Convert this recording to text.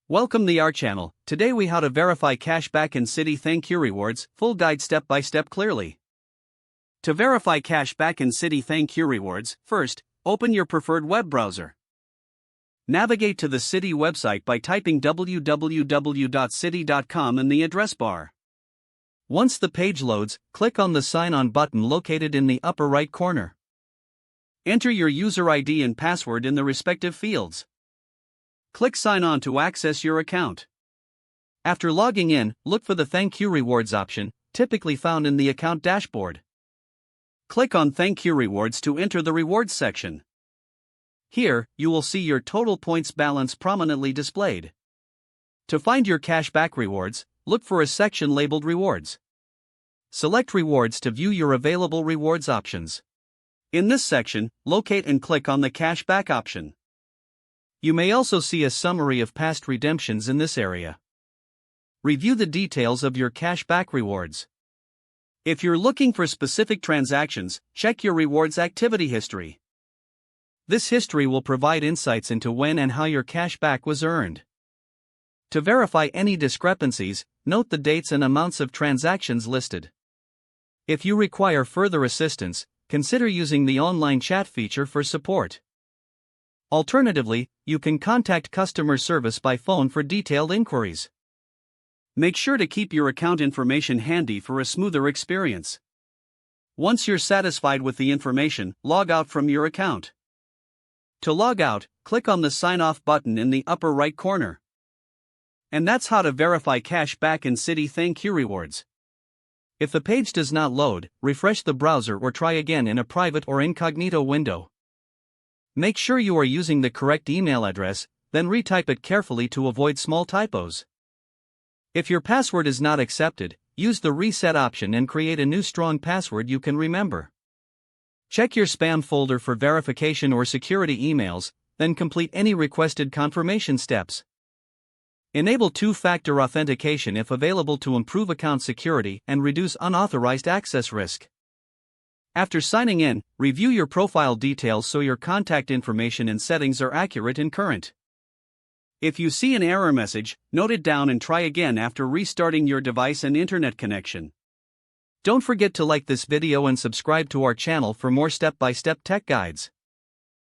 Welcome to our channel. Today we how to verify cashback in Citi ThankYou Rewards, full guide step by step clearly. To verify cashback in Citi ThankYou Rewards, first, open your preferred web browser. Navigate to the Citi website by typing www.citi.com in the address bar. Once the page loads, click on the Sign On button located in the upper right corner. Enter your user ID and password in the respective fields. Click Sign On to access your account. After logging in, look for the ThankYou Rewards option, typically found in the account dashboard. Click on ThankYou Rewards to enter the rewards section. Here, you will see your total points balance prominently displayed. To find your cashback rewards, look for a section labeled Rewards. Select Rewards to view your available rewards options. In this section, locate and click on the cashback option. You may also see a summary of past redemptions in this area. Review the details of your cashback rewards. If you're looking for specific transactions, check your rewards activity history. This history will provide insights into when and how your cashback was earned. To verify any discrepancies, note the dates and amounts of transactions listed. If you require further assistance, consider using the online chat feature for support. Alternatively, you can contact customer service by phone for detailed inquiries. Make sure to keep your account information handy for a smoother experience. Once you're satisfied with the information, log out from your account. To log out, click on the Sign Off button in the upper right corner. And that's how to verify cashback in Citi ThankYou Rewards. If the page does not load, refresh the browser or try again in a private or incognito window. Make sure you are using the correct email address, then retype it carefully to avoid small typos. If your password is not accepted, use the reset option and create a new strong password you can remember. Check your spam folder for verification or security emails, then complete any requested confirmation steps. Enable two-factor authentication if available to improve account security and reduce unauthorized access risk. After signing in, review your profile details so your contact information and settings are accurate and current. If you see an error message, note it down and try again after restarting your device and internet connection. Don't forget to like this video and subscribe to our channel for more step-by-step tech guides.